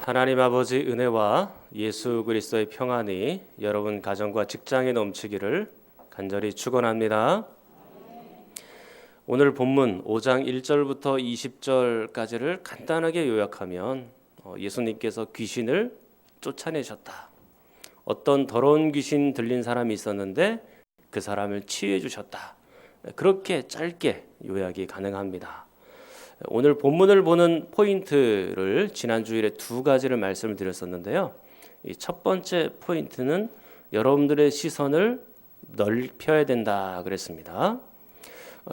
하나님 아버지 은혜와 예수 그리스도의 평안이 여러분 가정과 직장에 넘치기를 간절히 축원합니다. 오늘 본문 5장 1절부터 20절까지를 간단하게 요약하면 예수님께서 귀신을 쫓아내셨다. 어떤 더러운 귀신 들린 사람이 있었는데 그 사람을 치유해 주셨다. 그렇게 짧게 요약이 가능합니다. 오늘 본문을 보는 포인트를 지난 주일에 두 가지를 말씀을 드렸었는데요. 이 첫 번째 포인트는 여러분들의 시선을 넓혀야 된다 그랬습니다.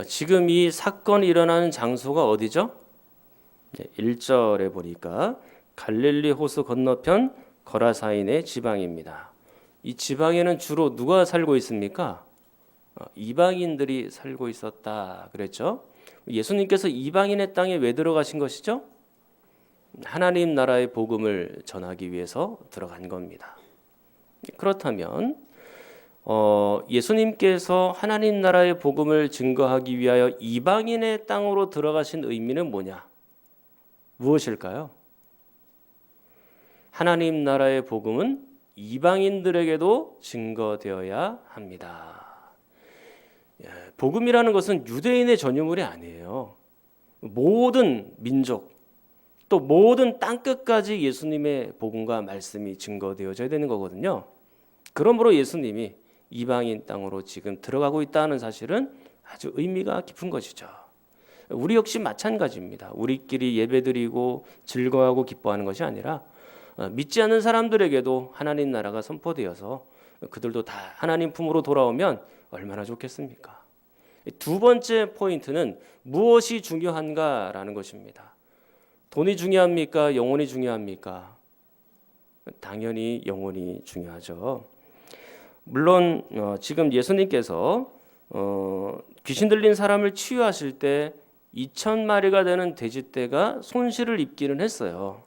지금 이 사건이 일어나는 장소가 어디죠? 1절에 보니까 갈릴리 호수 건너편 거라사인의 지방입니다. 이 지방에는 주로 누가 살고 있습니까? 이방인들이 살고 있었다 그랬죠. 예수님께서 이방인의 땅에 왜 들어가신 것이죠? 하나님 나라의 복음을 전하기 위해서 들어간 겁니다. 그렇다면 예수님께서 하나님 나라의 복음을 증거하기 위하여 이방인의 땅으로 들어가신 의미는 뭐냐? 무엇일까요? 하나님 나라의 복음은 이방인들에게도 증거되어야 합니다. 복음이라는 것은 유대인의 전유물이 아니에요. 모든 민족 또 모든 땅끝까지 예수님의 복음과 말씀이 증거되어져야 되는 거거든요. 그러므로 예수님이 이방인 땅으로 지금 들어가고 있다는 사실은 아주 의미가 깊은 것이죠. 우리 역시 마찬가지입니다. 우리끼리 예배드리고 즐거워하고 기뻐하는 것이 아니라 믿지 않는 사람들에게도 하나님 나라가 선포되어서 그들도 다 하나님 품으로 돌아오면 얼마나 좋겠습니까? 두 번째 포인트는 무엇이 중요한가라는 것입니다. 돈이 중요합니까? 영혼이 중요합니까? 당연히 영혼이 중요하죠. 물론 지금 예수님께서 귀신 들린 사람을 치유하실 때 2,000마리가 되는 돼지떼가 손실을 입기는 했어요.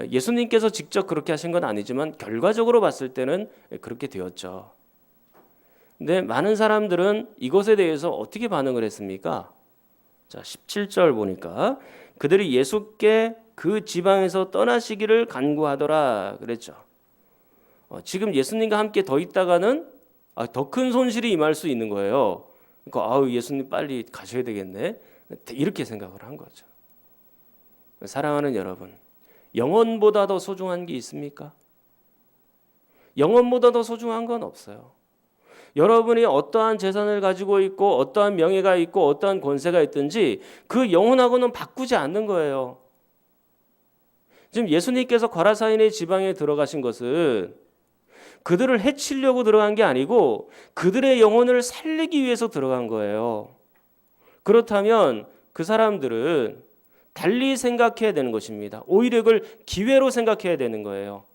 예수님께서 직접 그렇게 하신 건 아니지만 결과적으로 봤을 때는 그렇게 되었죠. 근데 많은 사람들은 이것에 대해서 어떻게 반응을 했습니까? 자, 17절 보니까 그들이 예수께 그 지방에서 떠나시기를 간구하더라 그랬죠. 지금 예수님과 함께 더 있다가는 더 큰 손실이 임할 수 있는 거예요. 그러니까 예수님 빨리 가셔야 되겠네. 이렇게 생각을 한 거죠. 사랑하는 여러분, 영혼보다 더 소중한 게 있습니까? 영혼보다 더 소중한 건 없어요. 여러분이 어떠한 재산을 가지고 있고 어떠한 명예가 있고 어떠한 권세가 있든지 그 영혼하고는 바꾸지 않는 거예요. 지금 예수님께서 거라사인의 지방에 들어가신 것은 그들을 해치려고 들어간 게 아니고 그들의 영혼을 살리기 위해서 들어간 거예요. 그렇다면 그 사람들은 달리 생각해야 되는 것입니다. 오히려 이걸 기회로 생각해야 되는 거예요.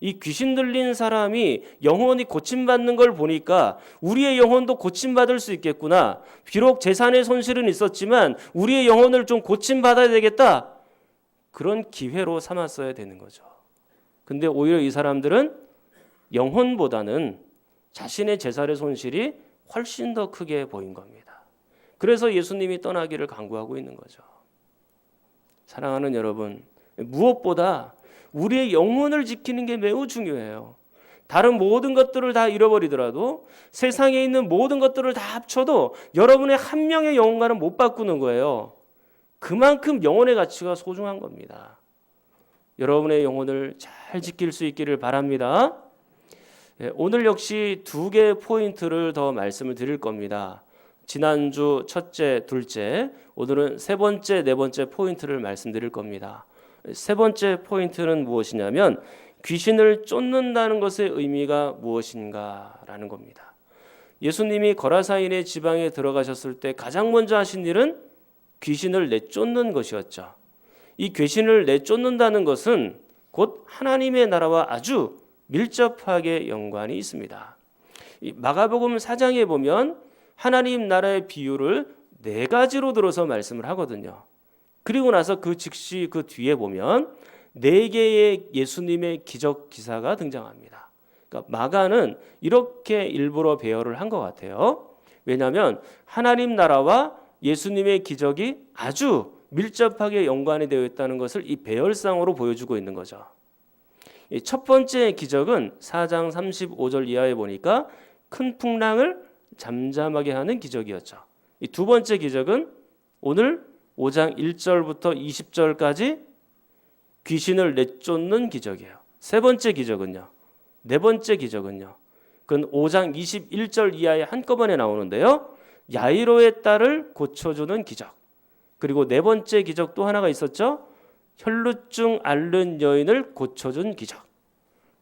이 귀신 들린 사람이 영혼이 고침받는 걸 보니까 우리의 영혼도 고침받을 수 있겠구나. 비록 재산의 손실은 있었지만 우리의 영혼을 좀 고침받아야 되겠다. 그런 기회로 삼았어야 되는 거죠. 근데 오히려 이 사람들은 영혼보다는 자신의 재산의 손실이 훨씬 더 크게 보인 겁니다. 그래서 예수님이 떠나기를 간구하고 있는 거죠. 사랑하는 여러분, 무엇보다 우리의 영혼을 지키는 게 매우 중요해요. 다른 모든 것들을 다 잃어버리더라도 세상에 있는 모든 것들을 다 합쳐도 여러분의 한 명의 영혼과는 못 바꾸는 거예요. 그만큼 영혼의 가치가 소중한 겁니다. 여러분의 영혼을 잘 지킬 수 있기를 바랍니다. 오늘 역시 두 개의 포인트를 더 말씀을 드릴 겁니다. 지난주 첫째, 둘째, 오늘은 세 번째, 네 번째 포인트를 말씀드릴 겁니다. 세 번째 포인트는 무엇이냐면 귀신을 쫓는다는 것의 의미가 무엇인가라는 겁니다. 예수님이 거라사인의 지방에 들어가셨을 때 가장 먼저 하신 일은 귀신을 내쫓는 것이었죠. 이 귀신을 내쫓는다는 것은 곧 하나님의 나라와 아주 밀접하게 연관이 있습니다. 이 마가복음 4장에 보면 하나님 나라의 비유를 네 가지로 들어서 말씀을 하거든요. 그리고 나서 그 즉시 그 뒤에 보면 네 개의 예수님의 기적 기사가 등장합니다. 그러니까 마가는 이렇게 일부러 배열을 한 것 같아요. 왜냐하면 하나님 나라와 예수님의 기적이 아주 밀접하게 연관이 되어 있다는 것을 이 배열상으로 보여주고 있는 거죠. 이 첫 번째 기적은 4장 35절 이하에 보니까 큰 풍랑을 잠잠하게 하는 기적이었죠. 이 두 번째 기적은 오늘 5장 1절부터 20절까지 귀신을 내쫓는 기적이에요. 세 번째 기적은요. 네 번째 기적은요. 그건 5장 21절 이하에 한꺼번에 나오는데요. 야이로의 딸을 고쳐주는 기적. 그리고 네 번째 기적 또 하나가 있었죠. 혈루증 앓는 여인을 고쳐준 기적.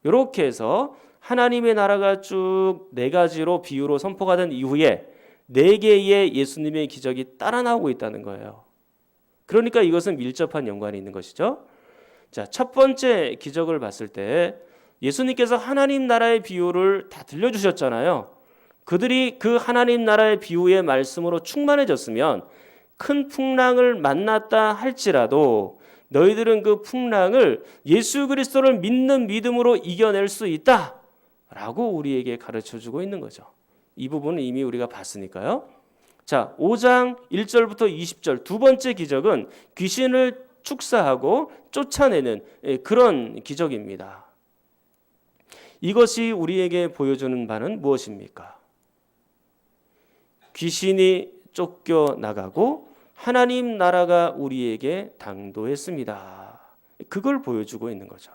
이렇게 해서 하나님의 나라가 쭉 네 가지로 비유로 선포가 된 이후에 네 개의 예수님의 기적이 따라 나오고 있다는 거예요. 그러니까 이것은 밀접한 연관이 있는 것이죠. 자, 첫 번째 기적을 봤을 때 예수님께서 하나님 나라의 비유를 다 들려주셨잖아요. 그들이 그 하나님 나라의 비유의 말씀으로 충만해졌으면 큰 풍랑을 만났다 할지라도 너희들은 그 풍랑을 예수 그리스도를 믿는 믿음으로 이겨낼 수 있다라고 우리에게 가르쳐주고 있는 거죠. 이 부분은 이미 우리가 봤으니까요. 자, 5장 1절부터 20절 두 번째 기적은 귀신을 축사하고 쫓아내는 그런 기적입니다. 이것이 우리에게 보여주는 바는 무엇입니까? 귀신이 쫓겨나가고 하나님 나라가 우리에게 당도했습니다. 그걸 보여주고 있는 거죠.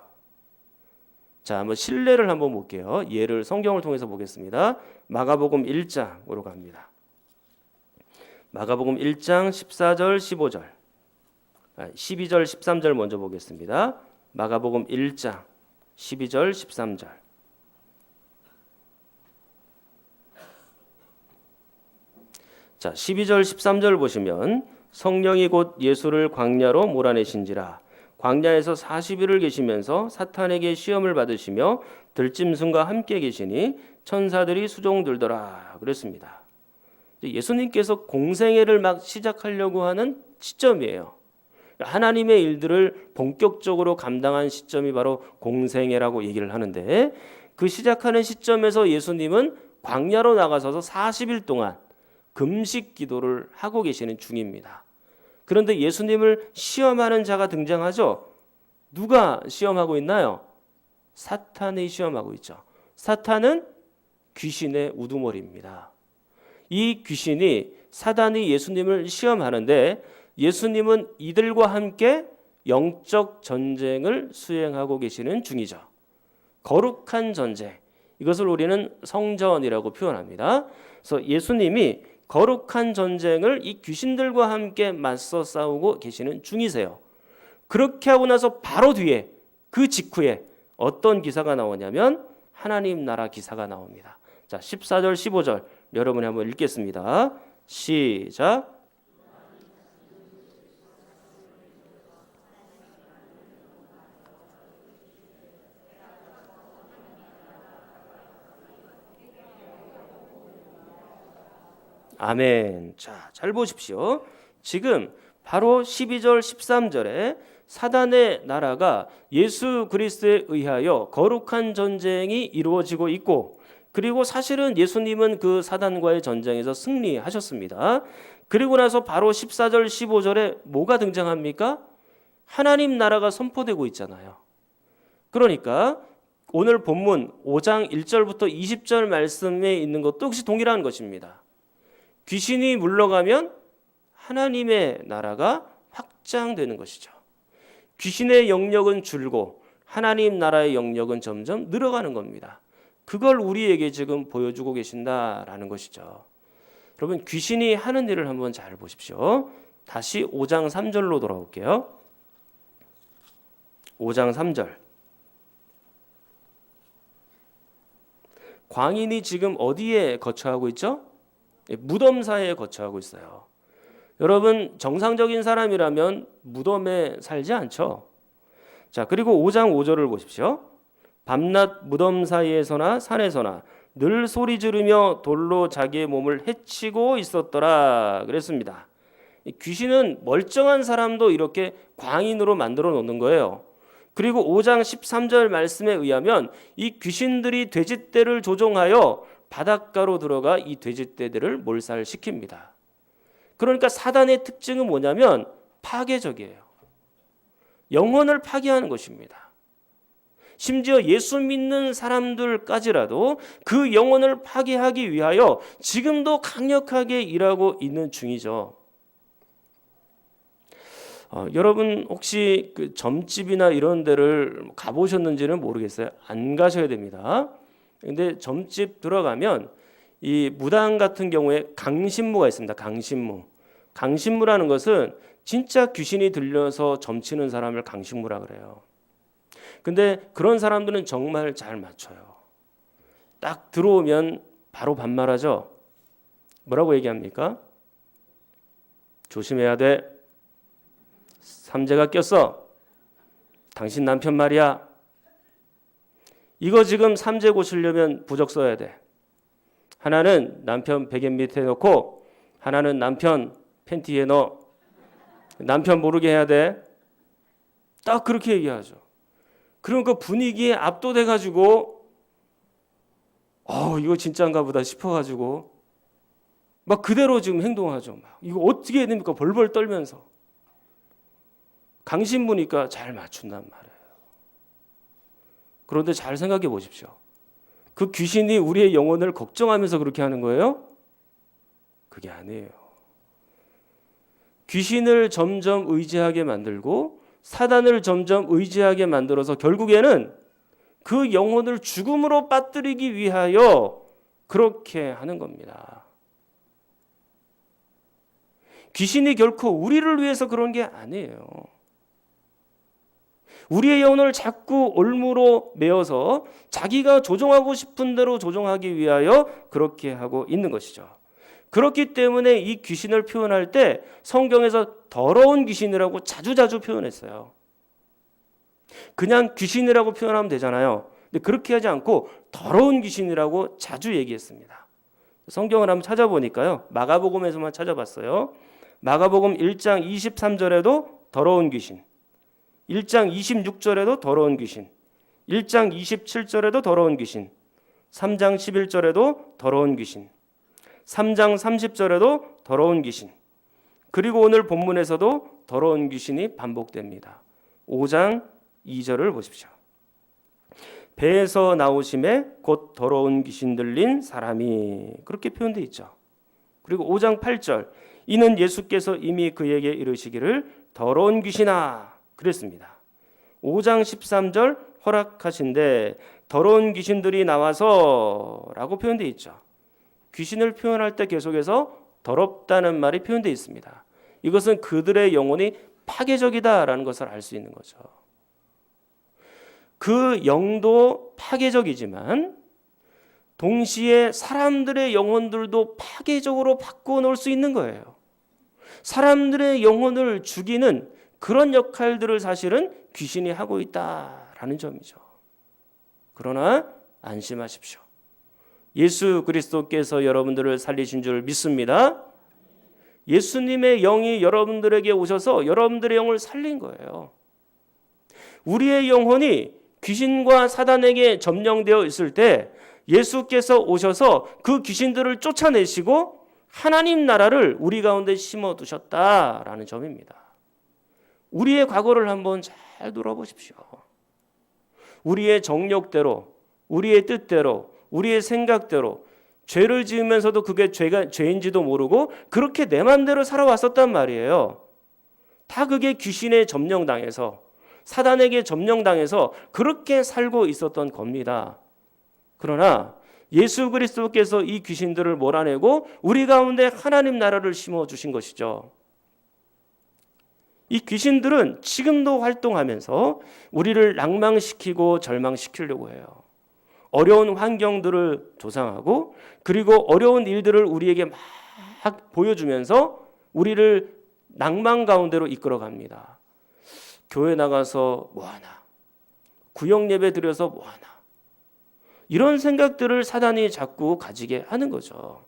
자, 한번 실례를 한번 볼게요. 예를 성경을 통해서 보겠습니다. 마가복음 1장으로 갑니다. 마가복음 1장 14절 15절 12절 13절 먼저 보겠습니다. 마가복음 1장 12절 13절 자, 12절 13절 보시면 성령이 곧 예수를 광야로 몰아내신지라 광야에서 40일을 계시면서 사탄에게 시험을 받으시며 들짐승과 함께 계시니 천사들이 수종들더라 그랬습니다. 예수님께서 공생애를 막 시작하려고 하는 시점이에요. 하나님의 일들을 본격적으로 감당한 시점이 바로 공생애라고 얘기를 하는데 그 시작하는 시점에서 예수님은 광야로 나가서서 40일 동안 금식 기도를 하고 계시는 중입니다. 그런데 예수님을 시험하는 자가 등장하죠. 누가 시험하고 있나요? 사탄이 시험하고 있죠. 사탄은 귀신의 우두머리입니다. 이 귀신이 사단이 예수님을 시험하는데 예수님은 이들과 함께 영적 전쟁을 수행하고 계시는 중이죠. 거룩한 전쟁. 이것을 우리는 성전이라고 표현합니다. 그래서 예수님이 거룩한 전쟁을 이 귀신들과 함께 맞서 싸우고 계시는 중이세요. 그렇게 하고 나서 바로 뒤에 그 직후에 어떤 기사가 나오냐면 하나님 나라 기사가 나옵니다. 자, 14절 15절 여러분이 한번 읽겠습니다. 시작. 아멘. 자, 잘 보십시오. 지금 바로 12절 13절에 사단의 나라가 예수 그리스도에 의하여 거룩한 전쟁이 이루어지고 있고 그리고 사실은 예수님은 그 사단과의 전쟁에서 승리하셨습니다. 그리고 나서 바로 14절 15절에 뭐가 등장합니까? 하나님 나라가 선포되고 있잖아요. 그러니까 오늘 본문 5장 1절부터 20절 말씀에 있는 것도 역시 동일한 것입니다. 귀신이 물러가면 하나님의 나라가 확장되는 것이죠. 귀신의 영역은 줄고 하나님 나라의 영역은 점점 늘어가는 겁니다. 그걸 우리에게 지금 보여주고 계신다라는 것이죠. 여러분 귀신이 하는 일을 한번 잘 보십시오. 다시 5장 3절로 돌아올게요. 5장 3절. 광인이 지금 어디에 거처하고 있죠? 무덤 사이에 거처하고 있어요. 여러분 정상적인 사람이라면 무덤에 살지 않죠. 자, 그리고 5장 5절을 보십시오. 밤낮 무덤 사이에서나 산에서나 늘 소리 지르며 돌로 자기의 몸을 해치고 있었더라 그랬습니다. 귀신은 멀쩡한 사람도 이렇게 광인으로 만들어 놓는 거예요. 그리고 5장 13절 말씀에 의하면 이 귀신들이 돼지떼를 조종하여 바닷가로 들어가 이 돼지떼들을 몰살시킵니다. 그러니까 사단의 특징은 뭐냐면 파괴적이에요. 영혼을 파괴하는 것입니다. 심지어 예수 믿는 사람들까지라도 그 영혼을 파괴하기 위하여 지금도 강력하게 일하고 있는 중이죠. 여러분 혹시 그 점집이나 이런 데를 가보셨는지는 모르겠어요. 안 가셔야 됩니다. 근데 점집 들어가면 이 무당 같은 경우에 강신무가 있습니다. 강신무. 강신무라는 것은 진짜 귀신이 들려서 점치는 사람을 강신무라 그래요. 근데 그런 사람들은 정말 잘 맞춰요. 딱 들어오면 바로 반말하죠. 뭐라고 얘기합니까? 조심해야 돼. 삼재가 꼈어. 당신 남편 말이야. 이거 지금 삼재 고치려면 부적 써야 돼. 하나는 남편 베개 밑에 넣고 하나는 남편 팬티에 넣어. 남편 모르게 해야 돼. 딱 그렇게 얘기하죠. 그럼 그 분위기에 압도돼가지고 이거 진짜인가 보다 싶어가지고 막 그대로 지금 행동하죠. 막 이거 어떻게 해야 됩니까? 벌벌 떨면서. 강신무니까 잘 맞춘단 말이에요. 그런데 잘 생각해 보십시오. 그 귀신이 우리의 영혼을 걱정하면서 그렇게 하는 거예요? 그게 아니에요. 귀신을 점점 의지하게 만들고 사단을 점점 의지하게 만들어서 결국에는 그 영혼을 죽음으로 빠뜨리기 위하여 그렇게 하는 겁니다. 귀신이 결코 우리를 위해서 그런 게 아니에요. 우리의 영혼을 자꾸 올무로 메어서 자기가 조종하고 싶은 대로 조종하기 위하여 그렇게 하고 있는 것이죠. 그렇기 때문에 이 귀신을 표현할 때 성경에서 더러운 귀신이라고 자주자주 표현했어요. 그냥 귀신이라고 표현하면 되잖아요. 근데 그렇게 하지 않고 더러운 귀신이라고 자주 얘기했습니다. 성경을 한번 찾아보니까요. 마가복음에서만 찾아봤어요. 마가복음 1장 23절에도 더러운 귀신, 1장 26절에도 더러운 귀신, 1장 27절에도 더러운 귀신, 3장 11절에도 더러운 귀신, 3장 30절에도 더러운 귀신, 그리고 오늘 본문에서도 더러운 귀신이 반복됩니다. 5장 2절을 보십시오. 배에서 나오심에 곧 더러운 귀신 들린 사람이, 그렇게 표현되어 있죠. 그리고 5장 8절, 이는 예수께서 이미 그에게 이르시기를 더러운 귀신아 그랬습니다. 5장 13절 허락하신데 더러운 귀신들이 나와서 라고 표현되어 있죠. 귀신을 표현할 때 계속해서 더럽다는 말이 표현되어 있습니다. 이것은 그들의 영혼이 파괴적이다라는 것을 알 수 있는 거죠. 그 영도 파괴적이지만 동시에 사람들의 영혼들도 파괴적으로 바꿔놓을 수 있는 거예요. 사람들의 영혼을 죽이는 그런 역할들을 사실은 귀신이 하고 있다라는 점이죠. 그러나 안심하십시오. 예수 그리스도께서 여러분들을 살리신 줄 믿습니다. 예수님의 영이 여러분들에게 오셔서 여러분들의 영을 살린 거예요. 우리의 영혼이 귀신과 사단에게 점령되어 있을 때 예수께서 오셔서 그 귀신들을 쫓아내시고 하나님 나라를 우리 가운데 심어두셨다라는 점입니다. 우리의 과거를 한번 잘 돌아보십시오. 우리의 정욕대로, 우리의 뜻대로, 우리의 생각대로 죄를 지으면서도 그게 죄인지도 모르고 그렇게 내 맘대로 살아왔었단 말이에요. 다 그게 귀신에 점령당해서, 사단에게 점령당해서 그렇게 살고 있었던 겁니다. 그러나 예수 그리스도께서 이 귀신들을 몰아내고 우리 가운데 하나님 나라를 심어주신 것이죠. 이 귀신들은 지금도 활동하면서 우리를 낭망시키고 절망시키려고 해요. 어려운 환경들을 조성하고 그리고 어려운 일들을 우리에게 막 보여주면서 우리를 낭만 가운데로 이끌어갑니다. 교회 나가서 뭐하나, 구역 예배 드려서 뭐하나, 이런 생각들을 사단이 자꾸 가지게 하는 거죠.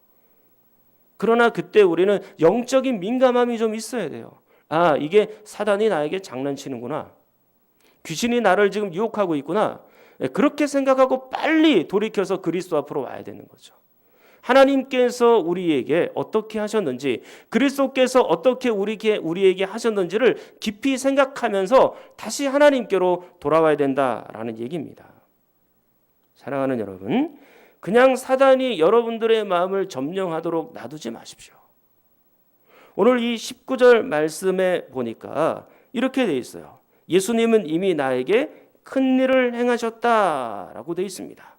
그러나 그때 우리는 영적인 민감함이 좀 있어야 돼요. 아, 이게 사단이 나에게 장난치는구나. 귀신이 나를 지금 유혹하고 있구나. 그렇게 생각하고 빨리 돌이켜서 그리스도 앞으로 와야 되는 거죠. 하나님께서 우리에게 어떻게 하셨는지, 그리스도께서 어떻게 우리에게 하셨는지를 깊이 생각하면서 다시 하나님께로 돌아와야 된다라는 얘기입니다. 사랑하는 여러분, 그냥 사단이 여러분들의 마음을 점령하도록 놔두지 마십시오. 오늘 이 19절 말씀에 보니까 이렇게 돼 있어요. 예수님은 이미 나에게 큰 일을 행하셨다라고 돼 있습니다.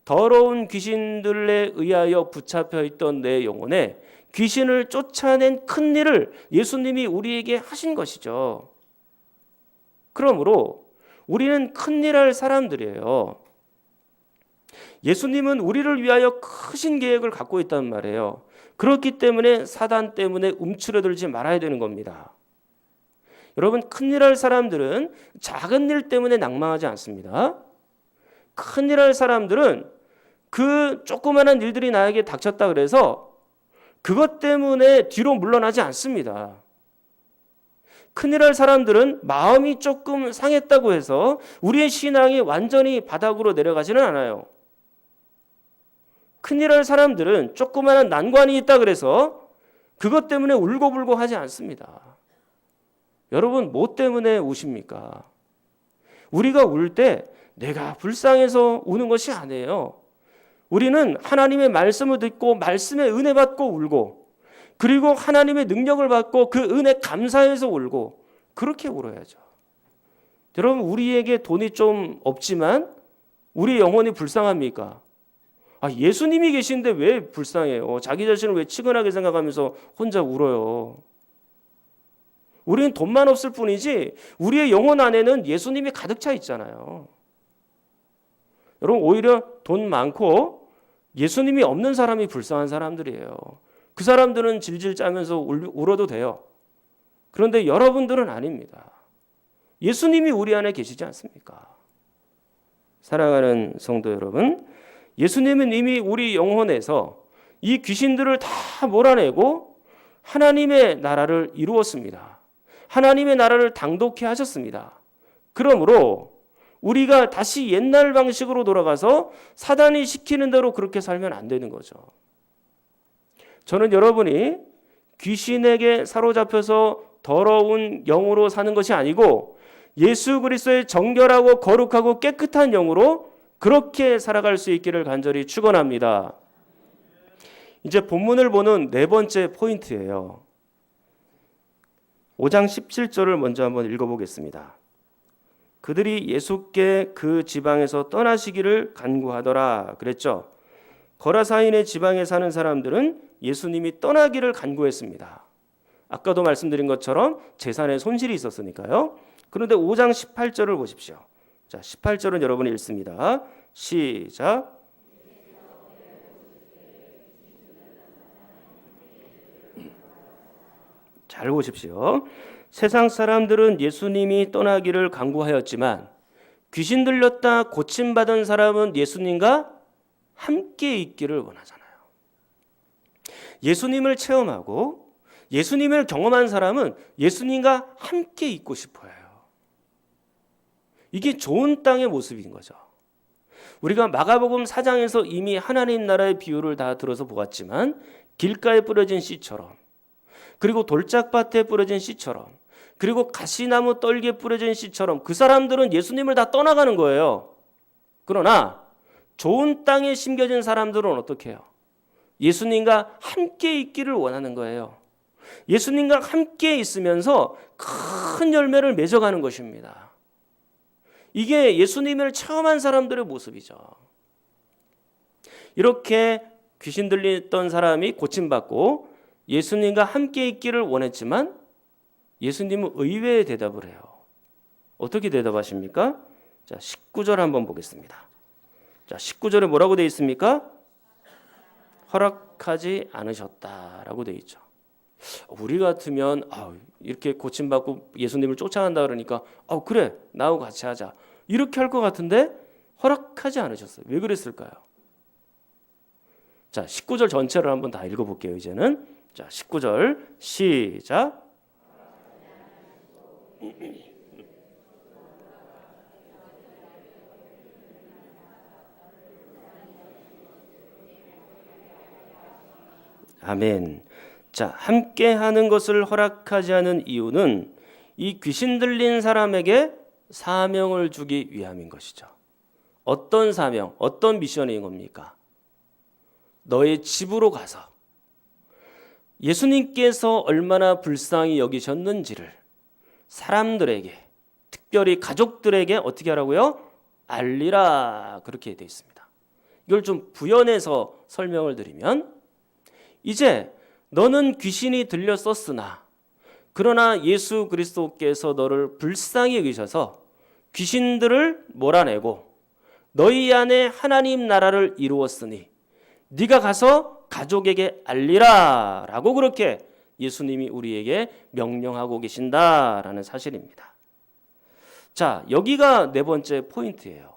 더러운 귀신들에 의하여 붙잡혀 있던 내 영혼에 귀신을 쫓아낸 큰 일을 예수님이 우리에게 하신 것이죠. 그러므로 우리는 큰일 할 사람들이에요. 예수님은 우리를 위하여 크신 계획을 갖고 있단 말이에요. 그렇기 때문에 사단 때문에 움츠러들지 말아야 되는 겁니다. 여러분, 큰일 할 사람들은 작은 일 때문에 낭망하지 않습니다. 큰일 할 사람들은 그 조그마한 일들이 나에게 닥쳤다 그래서 그것 때문에 뒤로 물러나지 않습니다. 큰일 할 사람들은 마음이 조금 상했다고 해서 우리의 신앙이 완전히 바닥으로 내려가지는 않아요. 큰일 할 사람들은 조그마한 난관이 있다 그래서 그것 때문에 울고불고 하지 않습니다. 여러분, 뭐 때문에 우십니까? 우리가 울 때 내가 불쌍해서 우는 것이 아니에요. 우리는 하나님의 말씀을 듣고 말씀의 은혜 받고 울고, 그리고 하나님의 능력을 받고 그 은혜 감사해서 울고, 그렇게 울어야죠. 여러분, 우리에게 돈이 좀 없지만 우리 영혼이 불쌍합니까? 예수님이 계신데 왜 불쌍해요? 자기 자신을 왜 치근하게 생각하면서 혼자 울어요? 우리는 돈만 없을 뿐이지 우리의 영혼 안에는 예수님이 가득 차 있잖아요. 여러분, 오히려 돈 많고 예수님이 없는 사람이 불쌍한 사람들이에요. 그 사람들은 질질 짜면서 울어도 돼요. 그런데 여러분들은 아닙니다. 예수님이 우리 안에 계시지 않습니까? 사랑하는 성도 여러분, 예수님은 이미 우리 영혼에서 이 귀신들을 다 몰아내고 하나님의 나라를 이루었습니다. 하나님의 나라를 당독케 하셨습니다. 그러므로 우리가 다시 옛날 방식으로 돌아가서 사단이 시키는 대로 그렇게 살면 안 되는 거죠. 저는 여러분이 귀신에게 사로잡혀서 더러운 영으로 사는 것이 아니고 예수 그리스도의 정결하고 거룩하고 깨끗한 영으로 그렇게 살아갈 수 있기를 간절히 축원합니다. 이제 본문을 보는 네 번째 포인트예요. 5장 17절을 먼저 한번 읽어보겠습니다. 그들이 예수께 그 지방에서 떠나시기를 간구하더라 그랬죠. 거라사인의 지방에 사는 사람들은 예수님이 떠나기를 간구했습니다. 아까도 말씀드린 것처럼 재산에 손실이 있었으니까요. 그런데 5장 18절을 보십시오. 자, 18절은 여러분이 읽습니다. 시작. 잘 보십시오. 세상 사람들은 예수님이 떠나기를 간구하였지만 귀신 들렸다 고침받은 사람은 예수님과 함께 있기를 원하잖아요. 예수님을 체험하고 예수님을 경험한 사람은 예수님과 함께 있고 싶어요. 이게 좋은 땅의 모습인 거죠. 우리가 마가복음 4장에서 이미 하나님 나라의 비유를 다 들어서 보았지만 길가에 뿌려진 씨처럼, 그리고 돌짝밭에 뿌려진 씨처럼, 그리고 가시나무 떨기에 뿌려진 씨처럼 그 사람들은 예수님을 다 떠나가는 거예요. 그러나 좋은 땅에 심겨진 사람들은 어떻게 해요? 예수님과 함께 있기를 원하는 거예요. 예수님과 함께 있으면서 큰 열매를 맺어가는 것입니다. 이게 예수님을 체험한 사람들의 모습이죠. 이렇게 귀신 들렸던 사람이 고침받고 예수님과 함께 있기를 원했지만 예수님은 의외의 대답을 해요. 어떻게 대답하십니까? 자, 19절 한번 보겠습니다. 자, 19절에 뭐라고 되어 있습니까? 허락하지 않으셨다라고 되어 있죠. 우리 같으면 이렇게 고침받고 예수님을 쫓아간다 그러니까 그래, 나하고 같이 하자, 이렇게 할 것 같은데 허락하지 않으셨어요. 왜 그랬을까요? 자, 19절 전체를 한번 다 읽어볼게요. 이제는 자, 19절 시작. 아멘. 자, 함께 하는 것을 허락하지 않은 이유는 이 귀신 들린 사람에게 사명을 주기 위함인 것이죠. 어떤 사명, 어떤 미션인 겁니까? 너의 집으로 가서 예수님께서 얼마나 불쌍히 여기셨는지를 사람들에게, 특별히 가족들에게 어떻게 하라고요? 알리라, 그렇게 되어 있습니다. 이걸 좀 부연해서 설명을 드리면, 이제 너는 귀신이 들렸었으나 그러나 예수 그리스도께서 너를 불쌍히 여기셔서 귀신들을 몰아내고 너희 안에 하나님 나라를 이루었으니 네가 가서 가족에게 알리라 라고 그렇게 예수님이 우리에게 명령하고 계신다라는 사실입니다. 자, 여기가 네 번째 포인트예요.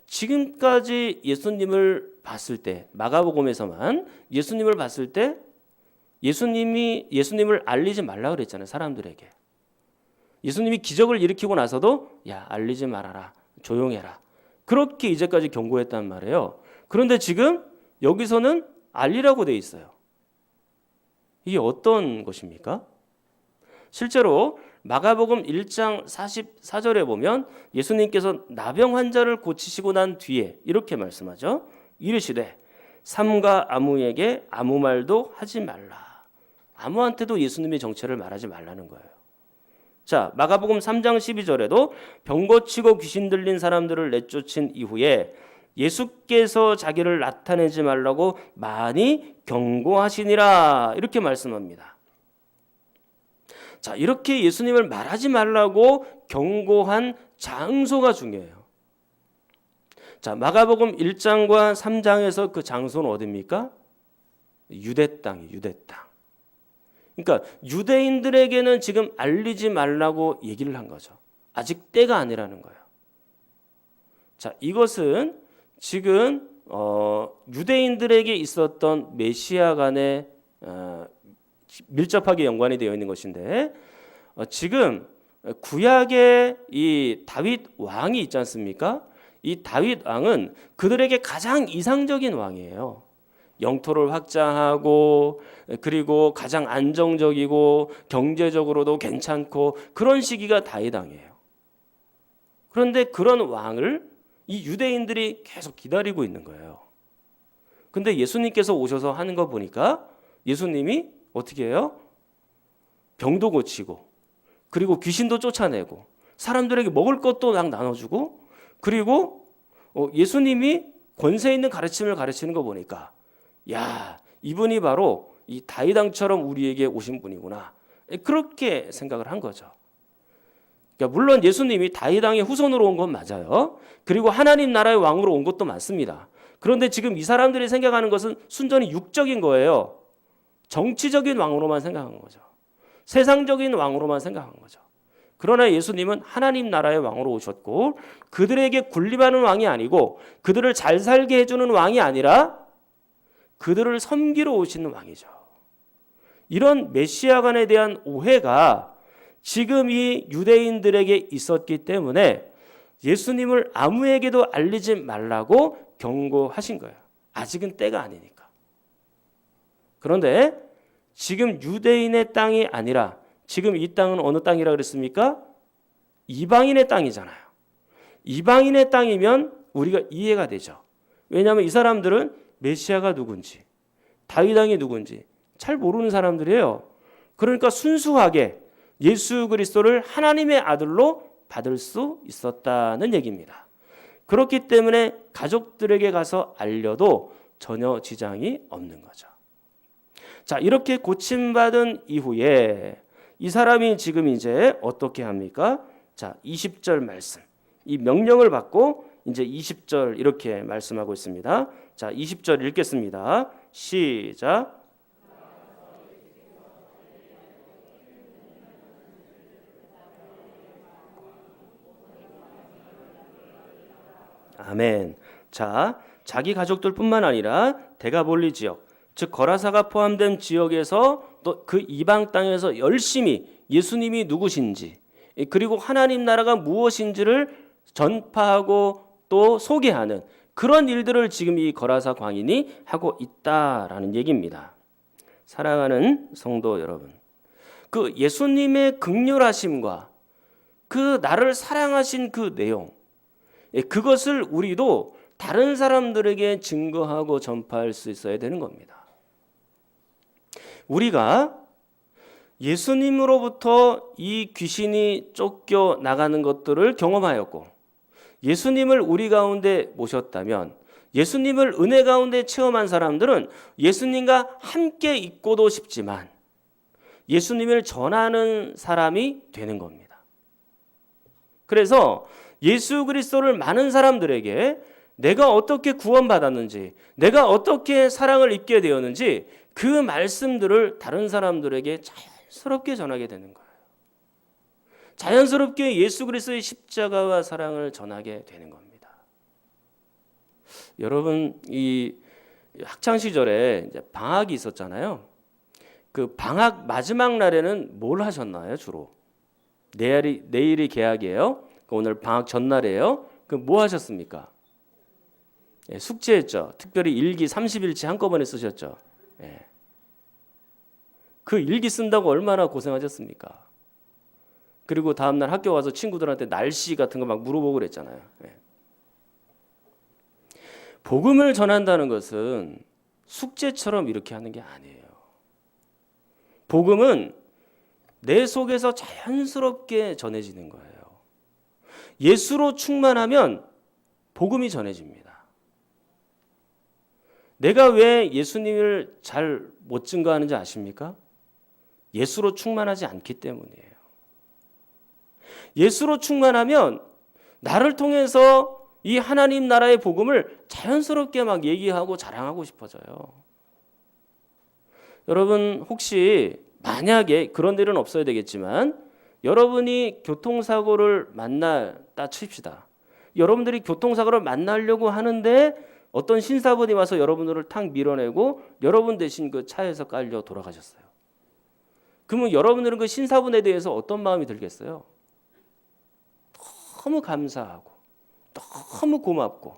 지금까지 예수님을 봤을 때, 마가복음에서만 예수님을 봤을 때 예수님을 알리지 말라 그랬잖아요, 사람들에게. 예수님이 기적을 일으키고 나서도 야, 알리지 말아라, 조용해라, 그렇게 이제까지 경고했단 말이에요. 그런데 지금 여기서는 알리라고 돼 있어요. 이게 어떤 것입니까? 실제로 마가복음 1장 44절에 보면 예수님께서 나병 환자를 고치시고 난 뒤에 이렇게 말씀하죠. 이르시되 삼가 아무에게 아무 말도 하지 말라. 아무한테도 예수님의 정체를 말하지 말라는 거예요. 자, 마가복음 3장 12절에도 병 고치고 귀신 들린 사람들을 내쫓은 이후에 예수께서 자기를 나타내지 말라고 많이 경고하시니라, 이렇게 말씀합니다. 자, 이렇게 예수님을 말하지 말라고 경고한 장소가 중요해요. 자, 마가복음 1장과 3장에서 그 장소는 어디입니까? 유대 땅이에요, 유대 땅. 그러니까 유대인들에게는 지금 알리지 말라고 얘기를 한 거죠. 아직 때가 아니라는 거예요. 자, 이것은 지금 유대인들에게 있었던 메시아 간의 밀접하게 연관이 되어 있는 것인데, 지금 구약의 이 다윗 왕이 있지 않습니까? 이 다윗 왕은 그들에게 가장 이상적인 왕이에요. 영토를 확장하고 그리고 가장 안정적이고 경제적으로도 괜찮고 그런 시기가 다윗 왕이에요. 그런데 그런 왕을 이 유대인들이 계속 기다리고 있는 거예요. 근데 예수님께서 오셔서 하는 거 보니까 예수님이 어떻게 해요? 병도 고치고 그리고 귀신도 쫓아내고 사람들에게 먹을 것도 막 나눠주고, 그리고 예수님이 권세 있는 가르침을 가르치는 거 보니까 야, 이분이 바로 이 다윗 왕처럼 우리에게 오신 분이구나, 그렇게 생각을 한 거죠. 그러니까 물론 예수님이 다윗 왕의 후손으로 온 건 맞아요. 그리고 하나님 나라의 왕으로 온 것도 맞습니다. 그런데 지금 이 사람들이 생각하는 것은 순전히 육적인 거예요. 정치적인 왕으로만 생각한 거죠. 세상적인 왕으로만 생각한 거죠. 그러나 예수님은 하나님 나라의 왕으로 오셨고 그들에게 군림하는 왕이 아니고 그들을 잘 살게 해주는 왕이 아니라 그들을 섬기러 오시는 왕이죠. 이런 메시아간에 대한 오해가 지금 이 유대인들에게 있었기 때문에 예수님을 아무에게도 알리지 말라고 경고하신 거예요. 아직은 때가 아니니까. 그런데 지금 유대인의 땅이 아니라 지금 이 땅은 어느 땅이라 그랬습니까? 이방인의 땅이잖아요. 이방인의 땅이면 우리가 이해가 되죠. 왜냐하면 이 사람들은 메시아가 누군지, 다윗 왕이 누군지 잘 모르는 사람들이에요. 그러니까 순수하게 예수 그리스도를 하나님의 아들로 받을 수 있었다는 얘기입니다. 그렇기 때문에 가족들에게 가서 알려도 전혀 지장이 없는 거죠. 자, 이렇게 고침받은 이후에 이 사람이 지금 이제 어떻게 합니까? 자, 20절 말씀. 이 명령을 받고 이제 20절 이렇게 말씀하고 있습니다. 자, 20절 읽겠습니다. 시작. 아멘. 자, 자기 가족들뿐만 아니라 데가볼리 지역, 즉 거라사가 포함된 지역에서 또 그 이방 땅에서 열심히 예수님이 누구신지 그리고 하나님 나라가 무엇인지를 전파하고 또 소개하는 그런 일들을 지금 이 거라사 광인이 하고 있다라는 얘기입니다. 사랑하는 성도 여러분, 그 예수님의 극률하심과 그 나를 사랑하신 그 내용, 그것을 우리도 다른 사람들에게 증거하고 전파할 수 있어야 되는 겁니다. 우리가 예수님으로부터 이 귀신이 쫓겨 나가는 것들을 경험하였고 예수님을 우리 가운데 모셨다면, 예수님을 은혜 가운데 체험한 사람들은 예수님과 함께 있고도 싶지만 예수님을 전하는 사람이 되는 겁니다. 그래서 예수 그리스도를 많은 사람들에게 내가 어떻게 구원받았는지, 내가 어떻게 사랑을 입게 되었는지 그 말씀들을 다른 사람들에게 자연스럽게 전하게 되는 거예요. 자연스럽게 예수 그리스도의 십자가와 사랑을 전하게 되는 겁니다. 여러분, 이 학창 시절에 이제 방학이 있었잖아요. 그 방학 마지막 날에는 뭘 하셨나요, 주로? 내일이 개학이에요. 오늘 방학 전날이에요. 그럼 뭐 하셨습니까? 숙제했죠. 특별히 일기 30일치 한꺼번에 쓰셨죠. 그 일기 쓴다고 얼마나 고생하셨습니까? 그리고 다음날 학교 와서 친구들한테 날씨 같은 거 막 물어보고 그랬잖아요. 복음을 전한다는 것은 숙제처럼 이렇게 하는 게 아니에요. 복음은 내 속에서 자연스럽게 전해지는 거예요. 예수로 충만하면 복음이 전해집니다. 내가 왜 예수님을 잘 못 증거하는지 아십니까? 예수로 충만하지 않기 때문이에요. 예수로 충만하면 나를 통해서 이 하나님 나라의 복음을 자연스럽게 막 얘기하고 자랑하고 싶어져요. 여러분, 혹시 만약에 그런 일은 없어야 되겠지만 여러분이 교통사고를 만났다 칩시다. 여러분들이 교통사고를 만나려고 하는데 어떤 신사분이 와서 여러분들을 탁 밀어내고 여러분 대신 그 차에서 깔려 돌아가셨어요. 그러면 여러분들은 그 신사분에 대해서 어떤 마음이 들겠어요? 너무 감사하고 너무 고맙고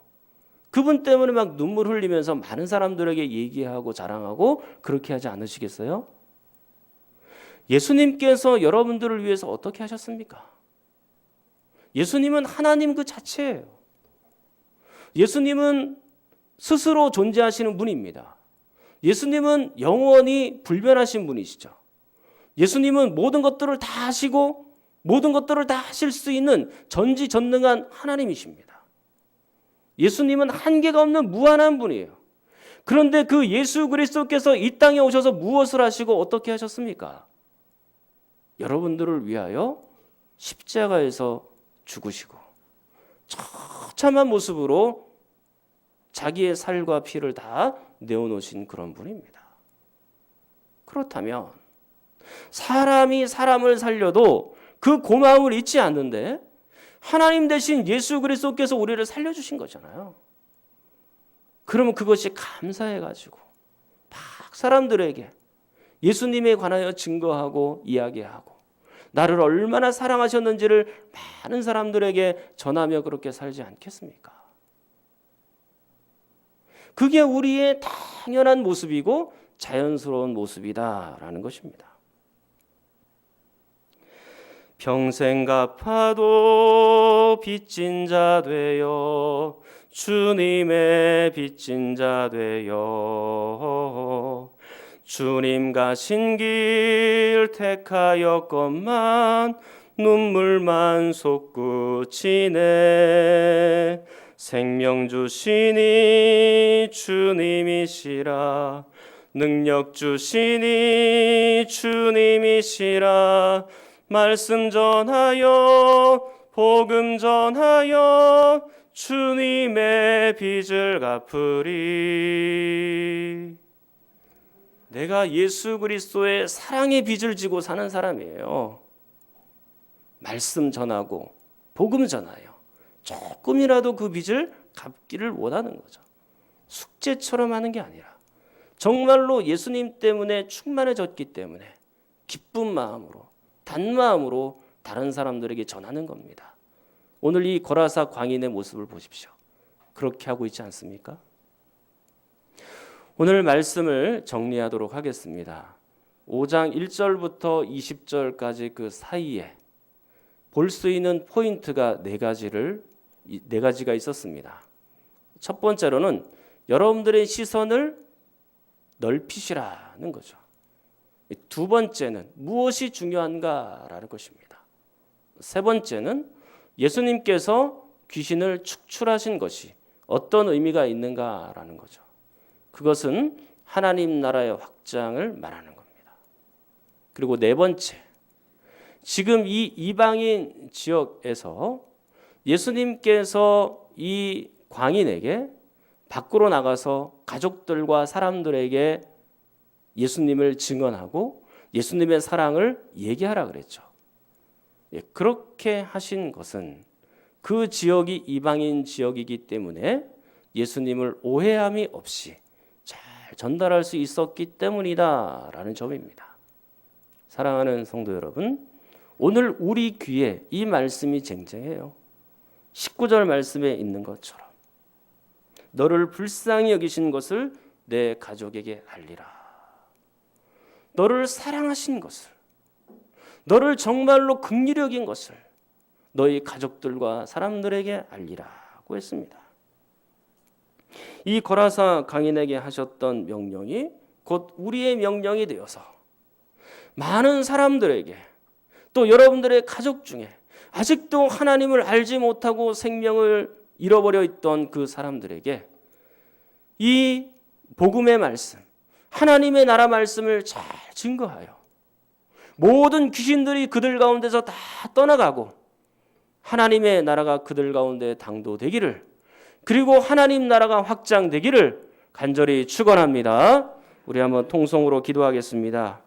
그분 때문에 막 눈물 흘리면서 많은 사람들에게 얘기하고 자랑하고 그렇게 하지 않으시겠어요? 예수님께서 여러분들을 위해서 어떻게 하셨습니까? 예수님은 하나님 그 자체예요. 예수님은 스스로 존재하시는 분입니다. 예수님은 영원히 불변하신 분이시죠. 예수님은 모든 것들을 다 하시고 모든 것들을 다 하실 수 있는 전지전능한 하나님이십니다. 예수님은 한계가 없는 무한한 분이에요. 그런데 그 예수 그리스도께서 이 땅에 오셔서 무엇을 하시고 어떻게 하셨습니까? 여러분들을 위하여 십자가에서 죽으시고 처참한 모습으로 자기의 살과 피를 다 내어놓으신 그런 분입니다. 그렇다면 사람이 사람을 살려도 그 고마움을 잊지 않는데 하나님 대신 예수 그리스도께서 우리를 살려주신 거잖아요. 그러면 그것이 감사해가지고 막 사람들에게 예수님에 관하여 증거하고 이야기하고 나를 얼마나 사랑하셨는지를 많은 사람들에게 전하며 그렇게 살지 않겠습니까? 그게 우리의 당연한 모습이고 자연스러운 모습이다라는 것입니다. 평생 갚아도 빚진 자 되어 주님의 빚진 자 되어 주님 가신 길 택하였건만 눈물만 솟구치네 생명 주시니 주님이시라 능력 주시니 주님이시라 말씀 전하여 복음 전하여 주님의 빚을 갚으리. 내가 예수 그리스도의 사랑의 빚을 지고 사는 사람이에요. 말씀 전하고 복음 전하여 조금이라도 그 빚을 갚기를 원하는 거죠. 숙제처럼 하는 게 아니라 정말로 예수님 때문에 충만해졌기 때문에 기쁜 마음으로 단마음으로 다른 사람들에게 전하는 겁니다. 오늘 이 거라사 광인의 모습을 보십시오. 그렇게 하고 있지 않습니까? 오늘 말씀을 정리하도록 하겠습니다. 5장 1절부터 20절까지 그 사이에 볼 수 있는 포인트가 네 가지가 있었습니다. 첫 번째로는 여러분들의 시선을 넓히시라는 거죠. 두 번째는 무엇이 중요한가라는 것입니다. 세 번째는 예수님께서 귀신을 축출하신 것이 어떤 의미가 있는가라는 거죠. 그것은 하나님 나라의 확장을 말하는 겁니다. 그리고 네 번째, 지금 이 이방인 지역에서 예수님께서 이 광인에게 밖으로 나가서 가족들과 사람들에게 예수님을 증언하고 예수님의 사랑을 얘기하라 그랬죠. 그렇게 하신 것은 그 지역이 이방인 지역이기 때문에 예수님을 오해함이 없이 잘 전달할 수 있었기 때문이다라는 점입니다. 사랑하는 성도 여러분, 오늘 우리 귀에 이 말씀이 쟁쟁해요. 19절 말씀에 있는 것처럼 너를 불쌍히 여기신 것을 내 가족에게 알리라. 너를 사랑하신 것을, 너를 정말로 긍휼히 여긴 것을 너희 가족들과 사람들에게 알리라고 했습니다. 이 거라사 강인에게 하셨던 명령이 곧 우리의 명령이 되어서 많은 사람들에게, 또 여러분들의 가족 중에 아직도 하나님을 알지 못하고 생명을 잃어버려 있던 그 사람들에게 이 복음의 말씀, 하나님의 나라 말씀을 잘 증거하여 모든 귀신들이 그들 가운데서 다 떠나가고 하나님의 나라가 그들 가운데 당도되기를, 그리고 하나님 나라가 확장되기를 간절히 축원합니다. 우리 한번 통성으로 기도하겠습니다.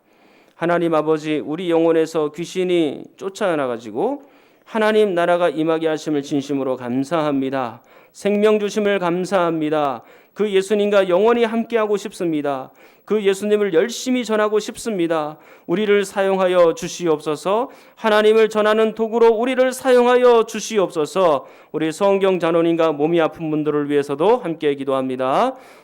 하나님 아버지, 우리 영혼에서 귀신이 쫓아나가지고 하나님 나라가 임하게 하심을 진심으로 감사합니다. 생명 주심을 감사합니다. 그 예수님과 영원히 함께하고 싶습니다. 그 예수님을 열심히 전하고 싶습니다. 우리를 사용하여 주시옵소서. 하나님을 전하는 도구로 우리를 사용하여 주시옵소서. 우리 성경 잔원인과 몸이 아픈 분들을 위해서도 함께 기도합니다.